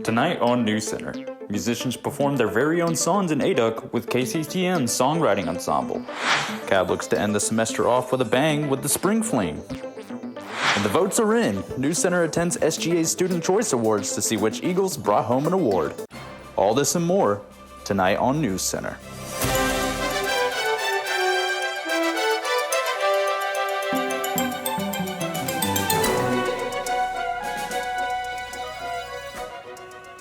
Tonight on NewsCenter, musicians perform their very own songs in Aduc with KCTM's Songwriting Ensemble. Cab looks to end the semester off with a bang with the Spring Fling. And the votes are in. NewsCenter attends SGA's Student Choice Awards to see which Eagles brought home an award. All this and more, tonight on NewsCenter.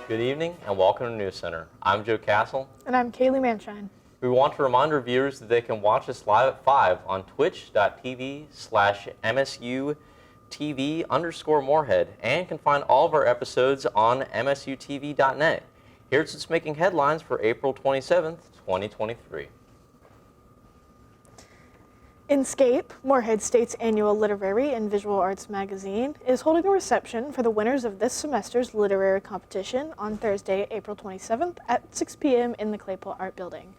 Good evening and welcome to NewsCenter. I'm Joe Castle. And I'm Kailee Mayenschein. We want to remind our viewers that they can watch us live at 5 on twitch.tv/MSUTV_Morehead and can find all of our episodes on MSUTV.net. Here's what's making headlines for April 27th, 2023. Inscape, Morehead State's annual literary and visual arts magazine, is holding a reception for the winners of this semester's literary competition on Thursday, April 27th at 6 p.m. in the Claypool Art Building.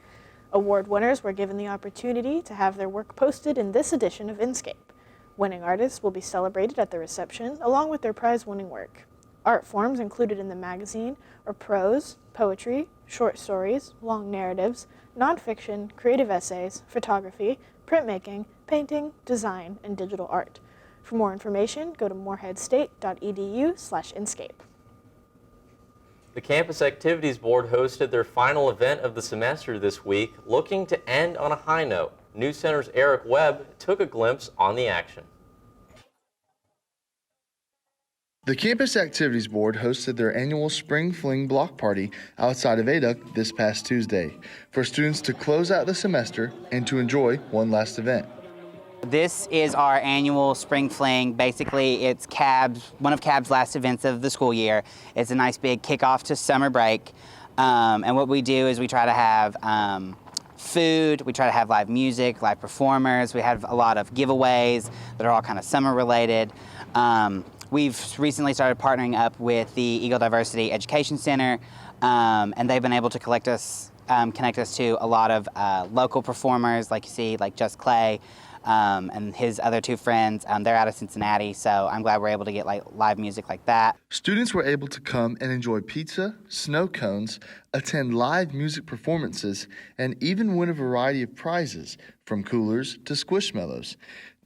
Award winners were given the opportunity to have their work posted in this edition of Inscape. Winning artists will be celebrated at the reception along with their prize-winning work. Art forms included in the magazine are prose, poetry, short stories, long narratives, nonfiction, creative essays, photography, printmaking, painting, design, and digital art. For more information, go to moreheadstate.edu/Inscape. The Campus Activities Board hosted their final event of the semester this week, looking to end on a high note. NewsCenter's Webb took a glimpse on the action. The Campus Activities Board hosted their annual Spring Fling block party outside of Aduc this past Tuesday for students to close out the semester and to enjoy one last event. This is our annual Spring Fling. Basically, it's one of Cab's last events of the school year. It's a nice big kickoff to summer break. And what we do is we try to have food, we try to have live music, live performers. We have a lot of giveaways that are all kind of summer related. We've recently started partnering up with the Eagle Diversity Education Center, and they've been able to connect us to a lot of local performers, like you see, like Just Clay, and his other two friends. They're out of Cincinnati, so I'm glad we're able to get like live music like that. Students were able to come and enjoy pizza, snow cones, attend live music performances, and even win a variety of prizes, from coolers to Squishmallows.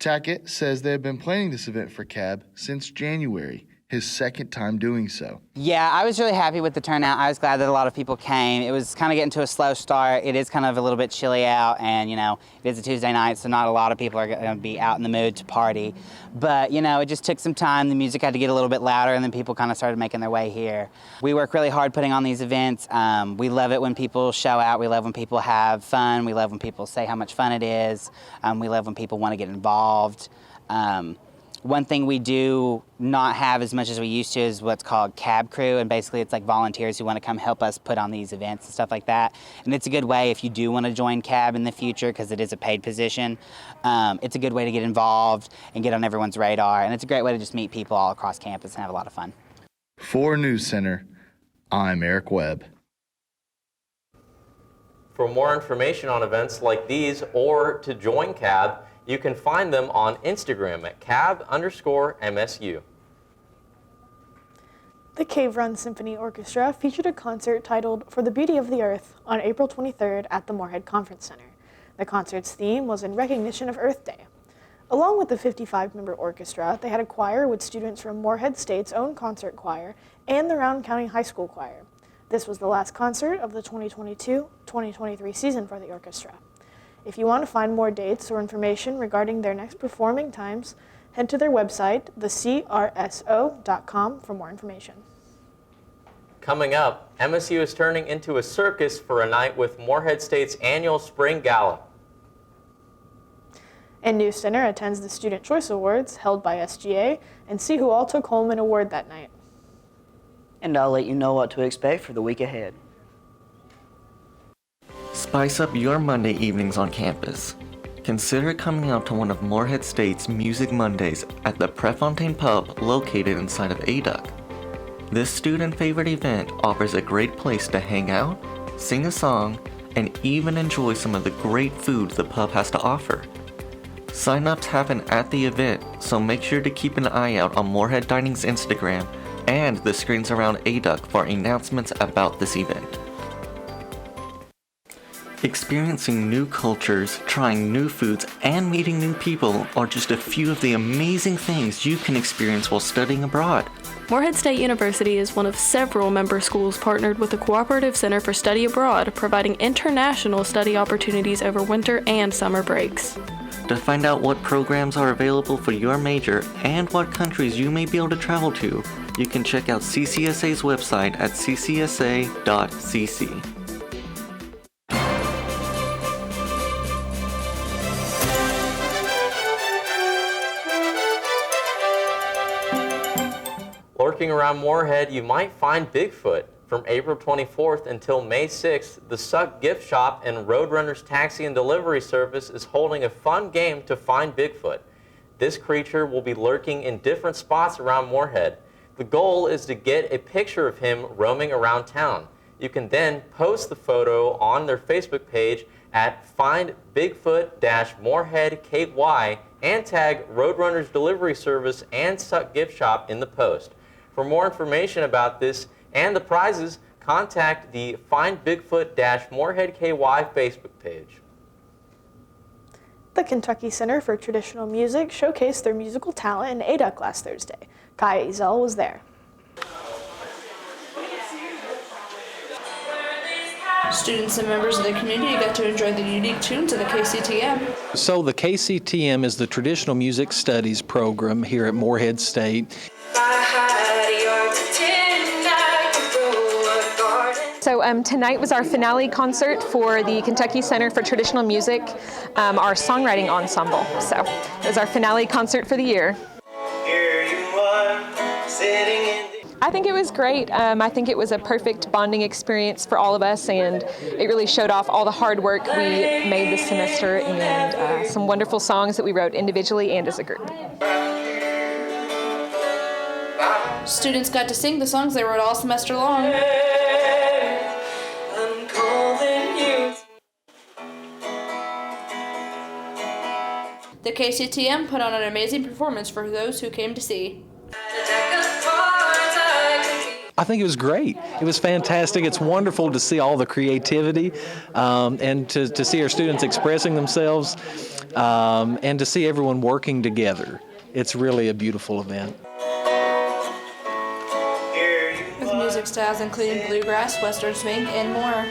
Tackett says they have been planning this event for Cab since January, his second time doing so. Yeah, I was really happy with the turnout. I was glad that a lot of people came. It was kind of getting to a slow start. It is kind of a little bit chilly out, and, it is a Tuesday night, so not a lot of people are going to be out in the mood to party. But, it just took some time. The music had to get a little bit louder, and then people kind of started making their way here. We work really hard putting on these events. We love it when people show out. We love when people have fun. We love when people say how much fun it is. We love when people want to get involved. One thing we do not have as much as we used to is what's called Cab Crew, and basically it's like volunteers who want to come help us put on these events and stuff like that. And it's a good way if you do want to join Cab in the future, because it is a paid position. It's a good way to get involved and get on everyone's radar, and it's a great way to just meet people all across campus and have a lot of fun. For NewsCenter, I'm Webb. For more information on events like these or to join Cab, you can find them on Instagram at @cab_MSU. The Cave Run Symphony Orchestra featured a concert titled For the Beauty of the Earth on April 23rd at the Morehead Conference Center. The concert's theme was in recognition of Earth Day. Along with the 55-member orchestra, they had a choir with students from Morehead State's own concert choir and the Round County High School choir. This was the last concert of the 2022-2023 season for the orchestra. If you want to find more dates or information regarding their next performing times, head to their website, thecrso.com, for more information. Coming up, MSU is turning into a circus for a night with Morehead State's annual Spring Gala. And NewsCenter attends the Student Choice Awards held by SGA and see who all took home an award that night. And I'll let you know what to expect for the week ahead. Spice up your Monday evenings on campus. Consider coming out to one of Morehead State's Music Mondays at the Prefontaine Pub located inside of Aduc. This student favorite event offers a great place to hang out, sing a song, and even enjoy some of the great food the pub has to offer. Sign-ups happen at the event, so make sure to keep an eye out on Morehead Dining's Instagram and the screens around ADUC for announcements about this event. Experiencing new cultures, trying new foods, and meeting new people are just a few of the amazing things you can experience while studying abroad. Morehead State University is one of several member schools partnered with the Cooperative Center for Study Abroad, providing international study opportunities over winter and summer breaks. To find out what programs are available for your major and what countries you may be able to travel to, you can check out CCSA's website at ccsa.cc. Lurking around Morehead, you might find Bigfoot. From April 24th until May 6th, the Suck Gift Shop and Roadrunners Taxi and Delivery Service is holding a fun game to find Bigfoot. This creature will be lurking in different spots around Morehead. The goal is to get a picture of him roaming around town. You can then post the photo on their Facebook page at findbigfoot-moreheadky and tag Roadrunners Delivery Service and Suck Gift Shop in the post. For more information about this and the prizes, contact the Find Bigfoot-Morehead KY Facebook page. The Kentucky Center for Traditional Music showcased their musical talent in ADUC last Thursday. Ezell was there. Students and members of the community got to enjoy the unique tunes of the KCTM. So the KCTM is the Traditional Music Studies program here at Morehead State. So tonight was our finale concert for the Kentucky Center for Traditional Music, our Songwriting Ensemble. So it was our finale concert for the year. I think it was great. I think it was a perfect bonding experience for all of us, and it really showed off all the hard work we made this semester and some wonderful songs that we wrote individually and as a group. Students got to sing the songs they wrote all semester long. The KCTM put on an amazing performance for those who came to see. I think it was great. It was fantastic. It's wonderful to see all the creativity and to see our students expressing themselves and to see everyone working together. It's really a beautiful event. With music styles including bluegrass, western swing, and more.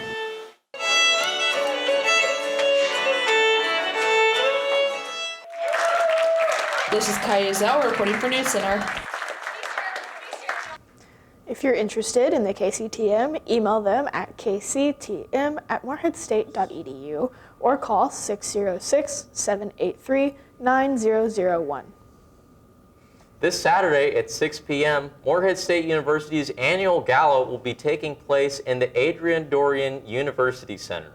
This is Ezell reporting for NewsCenter. If you're interested in the KCTM, email them at kctm@moreheadstate.edu or call 606-783-9001. This Saturday at 6 p.m., Morehead State University's annual Gala will be taking place in the Adrian Dorian University Center.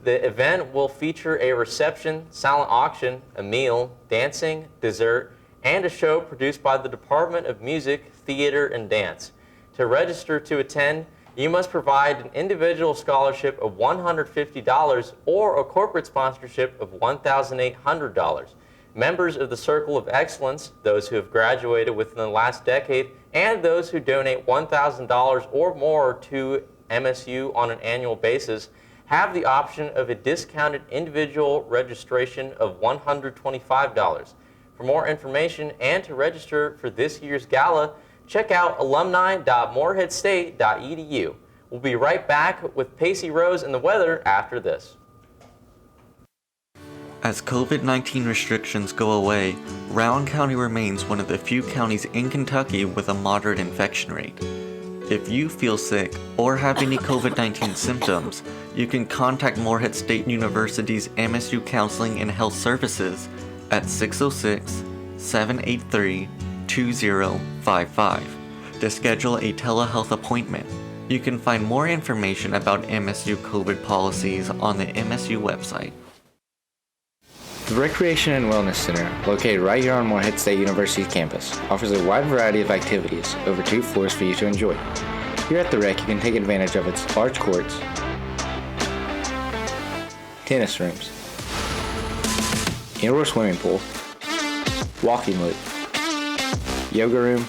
The event will feature a reception, silent auction, a meal, dancing, dessert, and a show produced by the Department of Music, Theater, and Dance. To register to attend, you must provide an individual scholarship of $150 or a corporate sponsorship of $1,800. Members of the Circle of Excellence, those who have graduated within the last decade, and those who donate $1,000 or more to MSU on an annual basis, have the option of a discounted individual registration of $125. For more information and to register for this year's gala, check out alumni.moreheadstate.edu. We'll be right back with Pacey, Rose, and the weather after this. As COVID-19 restrictions go away, Rowan County remains one of the few counties in Kentucky with a moderate infection rate. If you feel sick or have any COVID-19 symptoms, you can contact Morehead State University's MSU Counseling and Health Services at 606-783-2055 to schedule a telehealth appointment. You can find more information about MSU COVID policies on the MSU website. The Recreation and Wellness Center, located right here on Morehead State University's campus, offers a wide variety of activities over 2 floors for you to enjoy. Here at the Rec, you can take advantage of its large courts, tennis rooms, indoor swimming pool, walking loop, yoga room,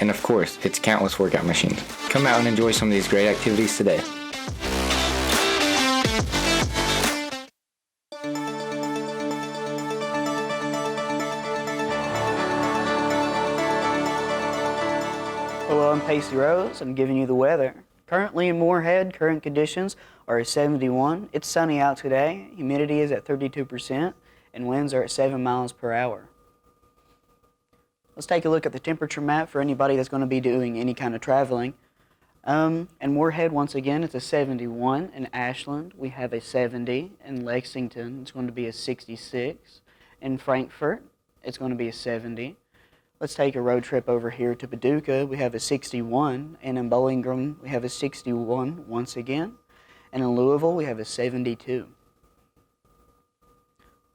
and of course, its countless workout machines. Come out and enjoy some of these great activities today. Hello, I'm Pacey Rose. I'm giving you the weather. Currently in Morehead, current conditions are 71. It's sunny out today. Humidity is at 32%, and winds are at 7 miles per hour. Let's take a look at the temperature map for anybody that's going to be doing any kind of traveling. In Morehead, once again, it's a 71. In Ashland, we have a 70. In Lexington, it's going to be a 66. In Frankfort, it's going to be a 70. Let's take a road trip over here to Paducah. We have a 61, and in Bowling Green, we have a 61 once again. And in Louisville, we have a 72.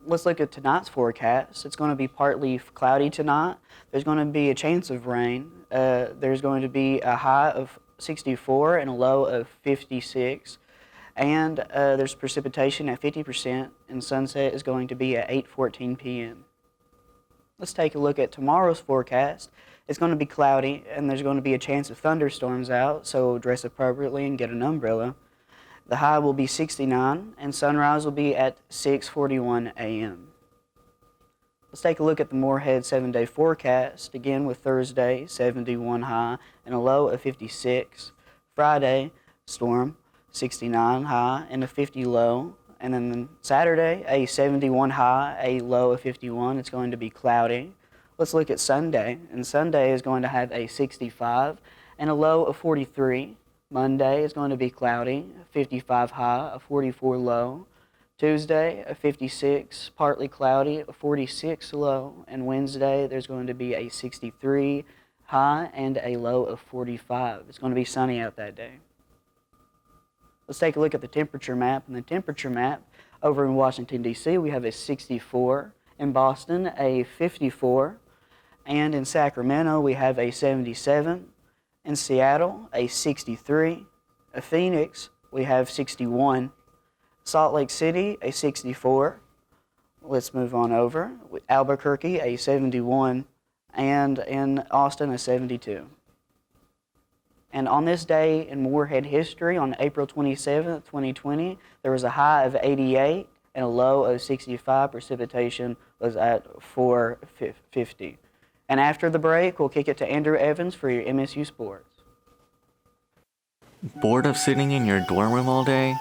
Let's look at tonight's forecast. It's going to be partly cloudy tonight. There's going to be a chance of rain. There's going to be a high of 64 and a low of 56. And there's precipitation at 50%, and sunset is going to be at 8:14 p.m. Let's take a look at tomorrow's forecast. It's going to be cloudy, and there's going to be a chance of thunderstorms out, so dress appropriately and get an umbrella. The high will be 69, and sunrise will be at 6:41 a.m. Let's take a look at the Morehead 7-day forecast, again with Thursday, 71 high and a low of 56. Friday, storm, 69 high and a 50 low. And then Saturday, a 71 high, a low of 51. It's going to be cloudy. Let's look at Sunday. And Sunday is going to have a 65 and a low of 43. Monday is going to be cloudy, 55 high, a 44 low. Tuesday, a 56, partly cloudy, a 46 low. And Wednesday, there's going to be a 63 high and a low of 45. It's going to be sunny out that day. Let's take a look at the temperature map. In the temperature map, over in Washington, D.C., we have a 64. In Boston, a 54. And in Sacramento, we have a 77. In Seattle, a 63. In Phoenix, we have 61. Salt Lake City, a 64. Let's move on over. Albuquerque, a 71. And in Austin, a 72. And on this day in Morehead history, on April 27th, 2020, there was a high of 88 and a low of 65. Precipitation was at 450. And after the break, we'll kick it to Andrew Evans for your MSU Sports. Bored of sitting in your dorm room all day?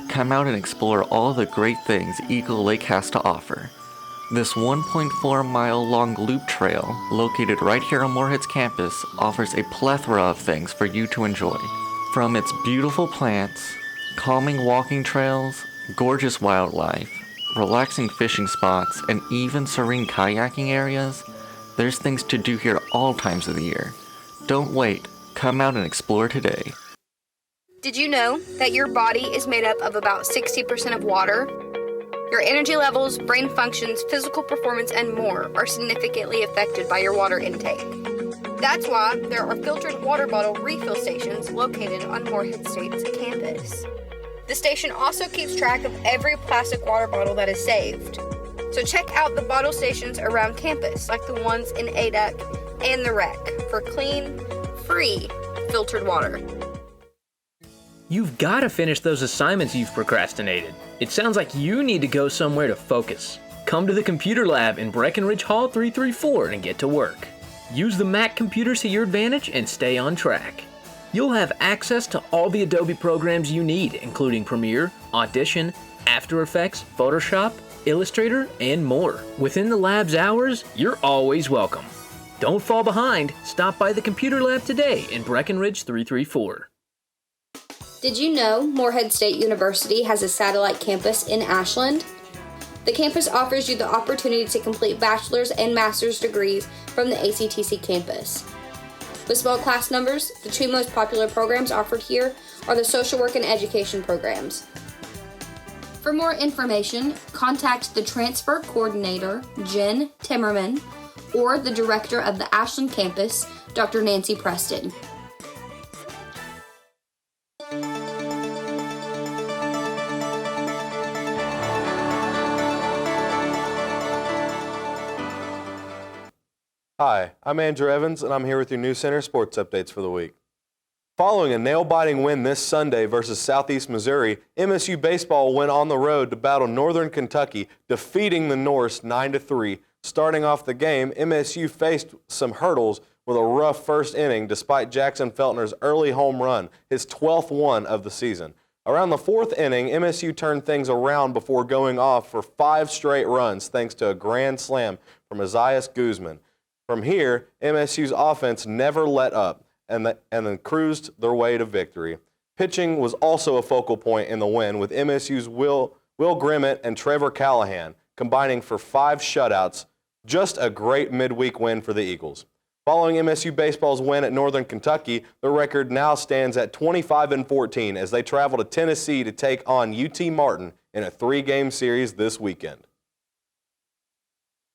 Come out and explore all the great things Eagle Lake has to offer. This 1.4-mile long loop trail, located right here on Morehead's campus, offers a plethora of things for you to enjoy. From its beautiful plants, calming walking trails, gorgeous wildlife, relaxing fishing spots, and even serene kayaking areas, there's things to do here all times of the year. Don't wait, come out and explore today. Did you know that your body is made up of about 60% of water? Your energy levels, brain functions, physical performance, and more are significantly affected by your water intake. That's why there are filtered water bottle refill stations located on Morehead State's campus. The station also keeps track of every plastic water bottle that is saved. So check out the bottle stations around campus, like the ones in ADUC and the rec, for clean, free, filtered water. You've got to finish those assignments you've procrastinated. It sounds like you need to go somewhere to focus. Come to the computer lab in Breckenridge Hall 334 and get to work. Use the Mac computers to your advantage and stay on track. You'll have access to all the Adobe programs you need, including Premiere, Audition, After Effects, Photoshop, Illustrator, and more. Within the lab's hours, you're always welcome. Don't fall behind. Stop by the computer lab today in Breckenridge 334. Did you know Morehead State University has a satellite campus in Ashland? The campus offers you the opportunity to complete bachelor's and master's degrees from the ACTC campus. With small class numbers, the two most popular programs offered here are the social work and education programs. For more information, contact the transfer coordinator, Jen Timmerman, or the director of the Ashland campus, Dr. Nancy Preston. Hi, I'm Andrew Evans, and I'm here with your NewsCenter sports updates for the week. Following a nail-biting win this Sunday versus Southeast Missouri, MSU baseball went on the road to battle Northern Kentucky, defeating the Norse 9-3. Starting off the game, MSU faced some hurdles with a rough first inning despite Jackson Feltner's early home run, his 12th one of the season. Around the fourth inning, MSU turned things around before going off for 5 straight runs thanks to a grand slam from Isaias Guzman. From here, MSU's offense never let up and then cruised their way to victory. Pitching was also a focal point in the win, with MSU's Will Grimmett and Trevor Callahan combining for 5 shutouts. Just a great midweek win for the Eagles. Following MSU baseball's win at Northern Kentucky, the record now stands at 25-14 as they travel to Tennessee to take on UT Martin in a 3-game series this weekend.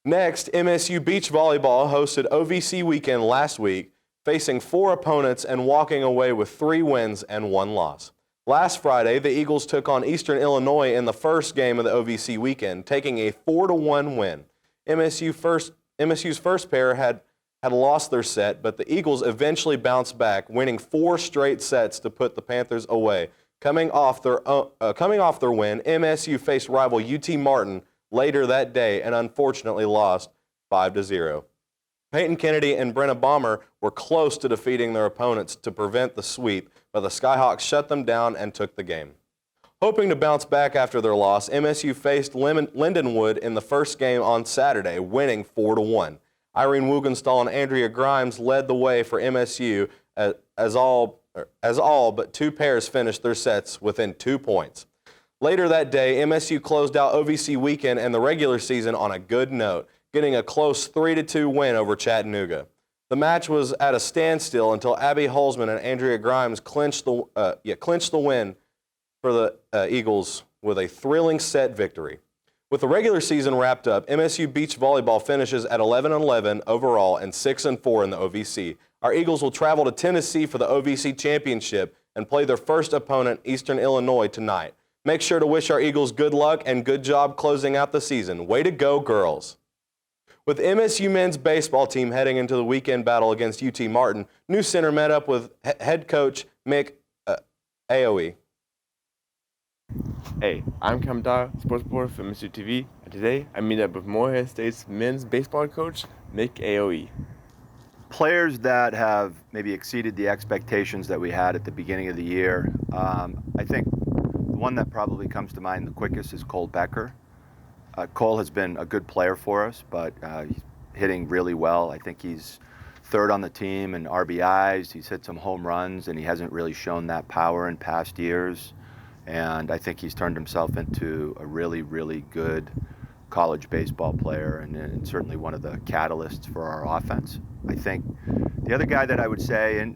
Next, MSU Beach Volleyball hosted OVC weekend last week, facing 4 opponents and walking away with 3 wins and 1 loss. Last Friday, the Eagles took on Eastern Illinois in the first game of the OVC weekend, taking a 4-1 win. MSU's first pair had lost their set, but the Eagles eventually bounced back, winning 4 straight sets to put the Panthers away. Coming off their win, MSU faced rival UT Martin later that day and unfortunately lost 5-0. Peyton Kennedy and Brenna Bomber were close to defeating their opponents to prevent the sweep, but the Skyhawks shut them down and took the game. Hoping to bounce back after their loss, MSU faced Lindenwood in the first game on Saturday, winning 4-1. Irene Wugenstall and Andrea Grimes led the way for MSU as all but 2 pairs finished their sets within 2 points. Later that day, MSU closed out OVC weekend and the regular season on a good note, getting a close 3-2 win over Chattanooga. The match was at a standstill until Abby Holzman and Andrea Grimes clinched the win for the Eagles with a thrilling set victory. With the regular season wrapped up, MSU Beach Volleyball finishes at 11-11 overall and 6-4 in the OVC. Our Eagles will travel to Tennessee for the OVC Championship and play their first opponent, Eastern Illinois, tonight. Make sure to wish our Eagles good luck and good job closing out the season. Way to go, girls. With MSU men's baseball team heading into the weekend battle against UT Martin, NewsCenter met up with head coach Mik Aoh. Hey, I'm Cam Dyer, sports reporter for MSU TV, and today I meet up with Morehead State's men's baseball coach, Mik Aoh. Players that have maybe exceeded the expectations that we had at the beginning of the year. I think the one that probably comes to mind the quickest is Cole Becker. Cole has been a good player for us, but he's hitting really well. I think he's 3rd on the team in RBIs. He's hit some home runs, and he hasn't really shown that power in past years. And I think he's turned himself into a really, really good college baseball player and certainly one of the catalysts for our offense. I think the other guy that I would say, and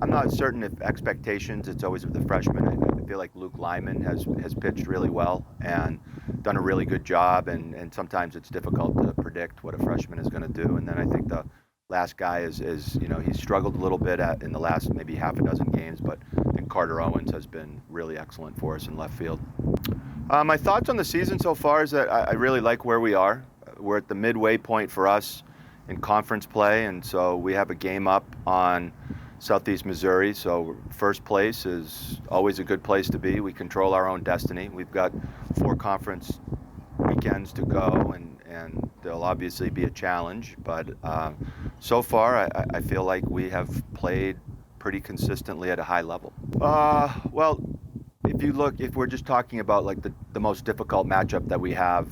I'm not certain if expectations, it's always with the freshmen. I feel like Luke Lyman has pitched really well and done a really good job, and sometimes it's difficult to predict what a freshman is going to do. And then I think the last guy is he's struggled a little bit in the last maybe half a dozen games, but I think Carter Owens has been really excellent for us in left field. My thoughts on the season so far is that I really like where we are. We're at the midway point for us in conference play, and so we have a game up on Southeast Missouri, so first place is always a good place to be. We control our own destiny. We've got 4 conference weekends to go, and there'll obviously be a challenge, but so far I feel like we have played pretty consistently at a high level. Well, if we're just talking about like the most difficult matchup that we have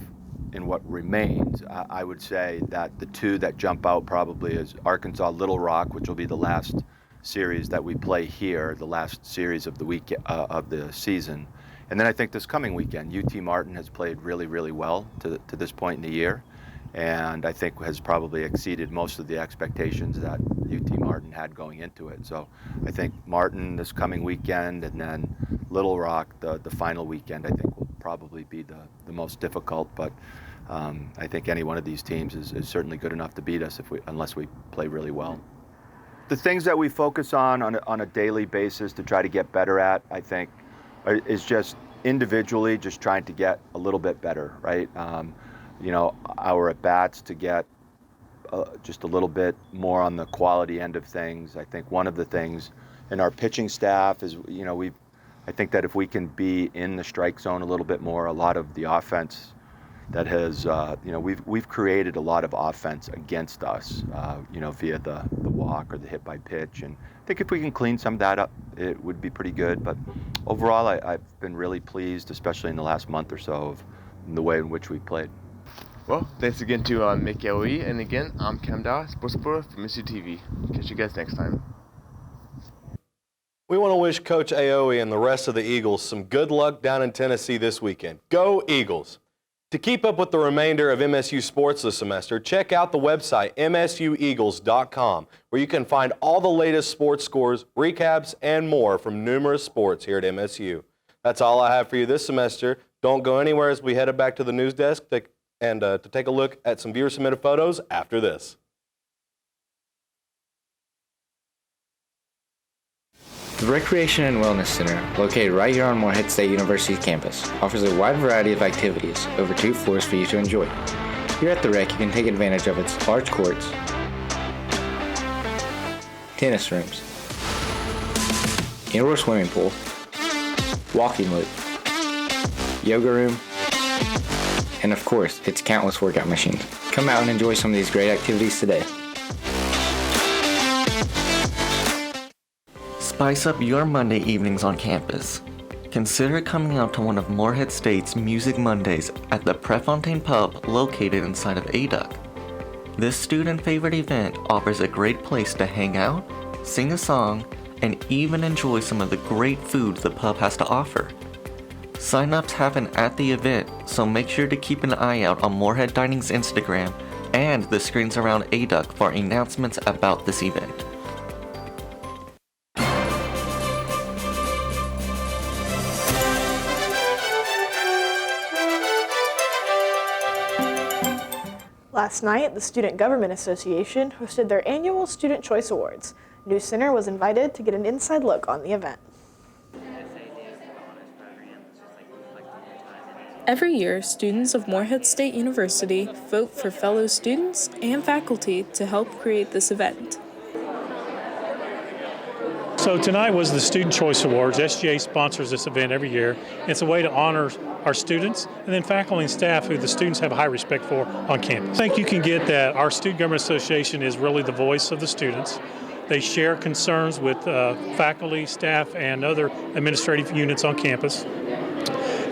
in what remains, I would say that the 2 that jump out probably is Arkansas Little Rock, which will be the last series that we play here, the last series of the week of the season. And then I think this coming weekend, UT Martin has played really, really well to this point in the year, and I think has probably exceeded most of the expectations that UT Martin had going into it. So I think Martin this coming weekend, and then Little Rock the final weekend, I think will probably be the most difficult, but I think any one of these teams is certainly good enough to beat us unless we play really well. The things that we focus on a daily basis to try to get better at, I think, is just individually just trying to get a little bit better, right? Our at-bats to get just a little bit more on the quality end of things. I think one of the things in our pitching staff is, I think that if we can be in the strike zone a little bit more, a lot of the offense that has, we've created a lot of offense against us, via the walk or the hit by pitch. And I think if we can clean some of that up, it would be pretty good. But overall, I've been really pleased, especially in the last month or so, of the way in which we played. Well, thanks again to Mik Aoh, and again, I'm Cam Dow, sports reporter for Mississippi TV. Catch you guys next time. We want to wish Coach Aoh and the rest of the Eagles some good luck down in Tennessee this weekend. Go Eagles! To keep up with the remainder of MSU sports this semester, check out the website msueagles.com, where you can find all the latest sports scores, recaps, and more from numerous sports here at MSU. That's all I have for you this semester. Don't go anywhere as we head back to the news desk to take a look at some viewer-submitted photos after this. The Recreation and Wellness Center, located right here on Morehead State University's campus, offers a wide variety of activities over 2 floors for you to enjoy. Here at the Rec, you can take advantage of its large courts, tennis rooms, indoor swimming pool, walking loop, yoga room, and of course, its countless workout machines. Come out and enjoy some of these great activities today. Spice up your Monday evenings on campus. Consider coming out to one of Morehead State's Music Mondays at the Prefontaine Pub located inside of ADUC. This student favorite event offers a great place to hang out, sing a song, and even enjoy some of the great food the pub has to offer. Sign-ups happen at the event, so make sure to keep an eye out on Morehead Dining's Instagram and the screens around ADUC for announcements about this event. Last night, the Student Government Association hosted their annual Student Choice Awards. NewsCenter was invited to get an inside look on the event. Every year, students of Morehead State University vote for fellow students and faculty to help create this event. So tonight was the Student Choice Awards. SGA sponsors this event every year. It's a way to honor our students and then faculty and staff who the students have high respect for on campus. I think you can get that our Student Government Association is really the voice of the students. They share concerns with faculty, staff, and other administrative units on campus.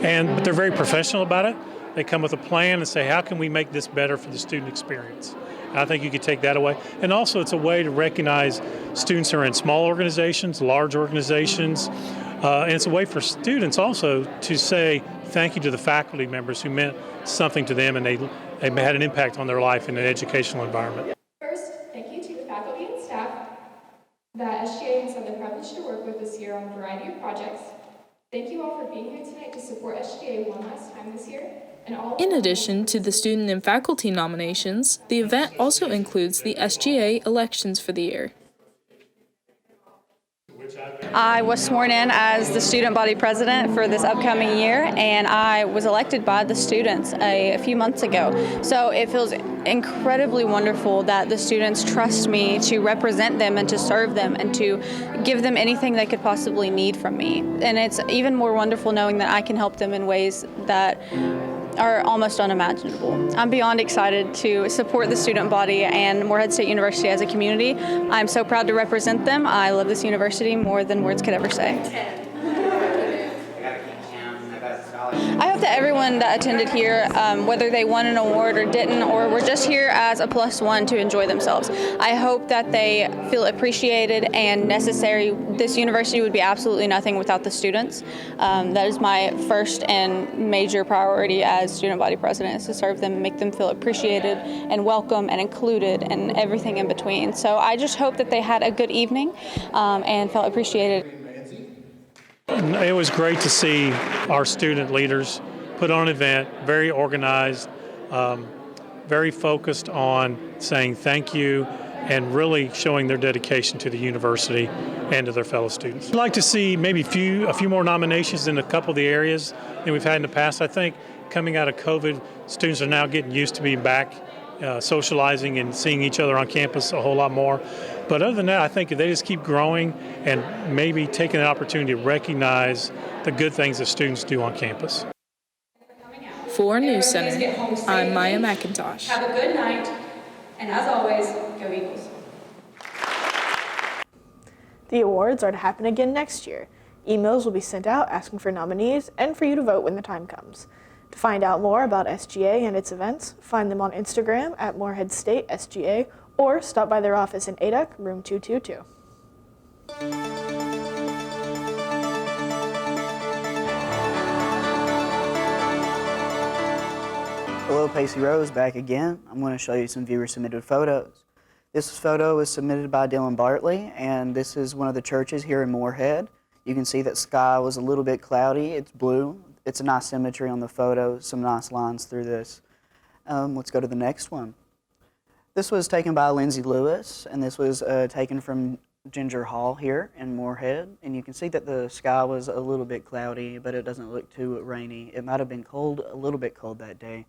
But they're very professional about it. They come with a plan and say, how can we make this better for the student experience? And I think you could take that away. And also it's a way to recognize students who are in small organizations, large organizations. And it's a way for students also to say thank you to the faculty members who meant something to them and they had an impact on their life in an educational environment. First, thank you to the faculty and staff that SGA has had the privilege to work with this year on a variety of projects. Thank you all for being here tonight to support SGA one last time this year. In addition to the student and faculty nominations, the event also includes the SGA elections for the year. I was sworn in as the student body president for this upcoming year, and I was elected by the students a few months ago. So it feels incredibly wonderful that the students trust me to represent them and to serve them and to give them anything they could possibly need from me. And it's even more wonderful knowing that I can help them in ways that are almost unimaginable. I'm beyond excited to support the student body and Morehead State University as a community. I'm so proud to represent them. I love this university more than words could ever say. I hope that everyone that attended here, whether they won an award or didn't, or were just here as a +1 to enjoy themselves, I hope that they feel appreciated and necessary. This university would be absolutely nothing without the students. That is my first and major priority as student body president, is to serve them, make them feel appreciated and welcome and included and everything in between. So I just hope that they had a good evening and felt appreciated. It was great to see our student leaders put on an event, very organized, very focused on saying thank you and really showing their dedication to the university and to their fellow students. I'd like to see maybe a few more nominations in a couple of the areas than we've had in the past. I think coming out of COVID, students are now getting used to being back socializing and seeing each other on campus a whole lot more. But other than that, I think if they just keep growing and maybe taking the opportunity to recognize the good things that students do on campus. For NewsCenter, I'm Maya McIntosh. Have a good night, and as always, go Eagles. The awards are to happen again next year. Emails will be sent out asking for nominees and for you to vote when the time comes. To find out more about SGA and its events, find them on Instagram at Morehead State SGA or stop by their office in ADUC, room 222. Hello, Pacey Rose back again. I'm going to show you some viewer-submitted photos. This photo was submitted by Dylan Bartley, and this is one of the churches here in Morehead. You can see that sky was a little bit cloudy. It's blue. It's a nice symmetry on the photo, some nice lines through this. Let's go to the next one. This was taken by Lindsay Lewis, and this was taken from Ginger Hall here in Morehead. And you can see that the sky was a little bit cloudy, but it doesn't look too rainy. It might have been cold, a little bit cold that day.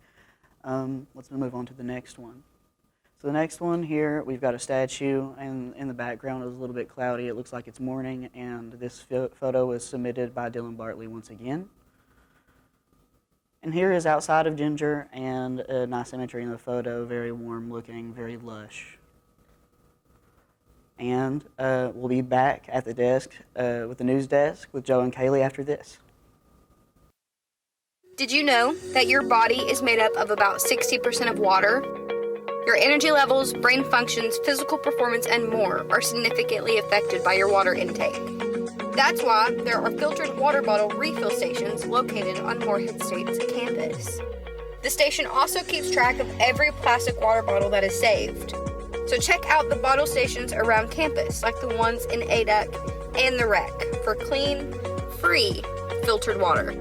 Let's move on to the next one. So the next one here, we've got a statue, and in the background it was a little bit cloudy. It looks like it's morning, and this photo was submitted by Dylan Bartley once again. And here is outside of Ginger, and a nice symmetry in the photo, very warm looking, very lush. And we'll be back at the desk with the news desk with Joe and Kailee after this. Did you know that your body is made up of about 60% of water? Your energy levels, brain functions, physical performance, and more are significantly affected by your water intake. That's why there are filtered water bottle refill stations located on Morehead State's campus. The station also keeps track of every plastic water bottle that is saved. So check out the bottle stations around campus, like the ones in ADUC and the Rec, for clean, free, filtered water.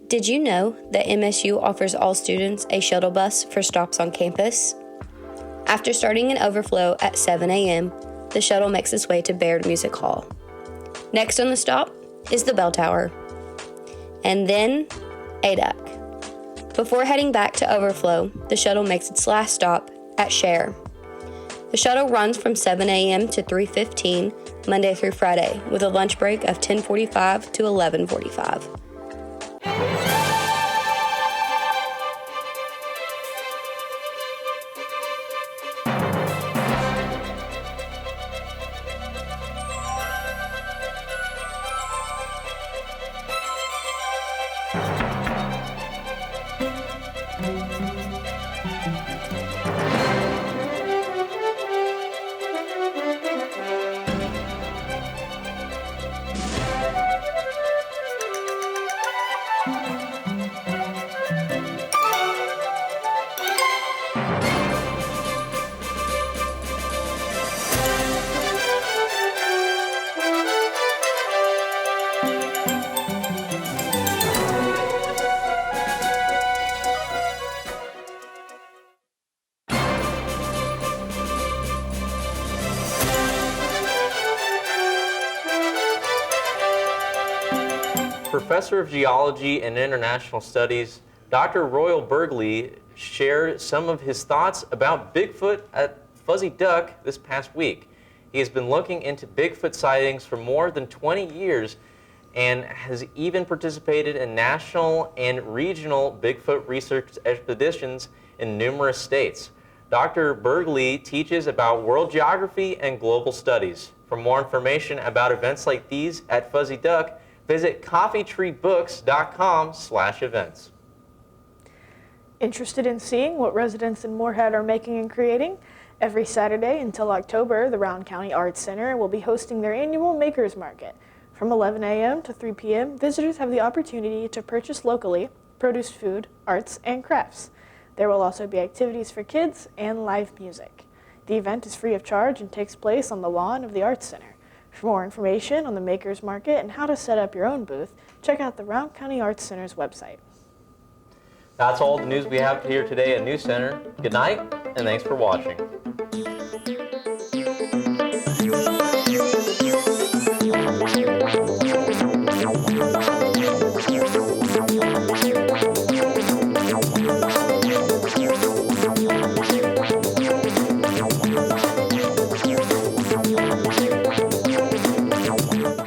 Did you know that MSU offers all students a shuttle bus for stops on campus? After starting an overflow at 7 a.m., the shuttle makes its way to Baird Music Hall. Next on the stop is the bell tower, and then ADUC. Before heading back to overflow, the shuttle makes its last stop at Share. The shuttle runs from 7 a.m. to 3:15 Monday through Friday, with a lunch break of 10:45 to 11:45. Professor of Geology and International Studies, Dr. Royal Burgley shared some of his thoughts about Bigfoot at Fuzzy Duck this past week. He has been looking into Bigfoot sightings for more than 20 years and has even participated in national and regional Bigfoot research expeditions in numerous states. Dr. Burgley teaches about world geography and global studies. For more information about events like these at Fuzzy Duck, visit coffeetreebooks.com/events. Interested in seeing what residents in Morehead are making and creating? Every Saturday until October, the Round County Arts Center will be hosting their annual Makers Market. From 11 a.m. to 3 p.m., visitors have the opportunity to purchase locally produced food, arts, and crafts. There will also be activities for kids and live music. The event is free of charge and takes place on the lawn of the Arts Center. For more information on the Makers Market and how to set up your own booth, check out the Round County Arts Center's website. That's all the news we have here today at News Center. Good night, and thanks for watching.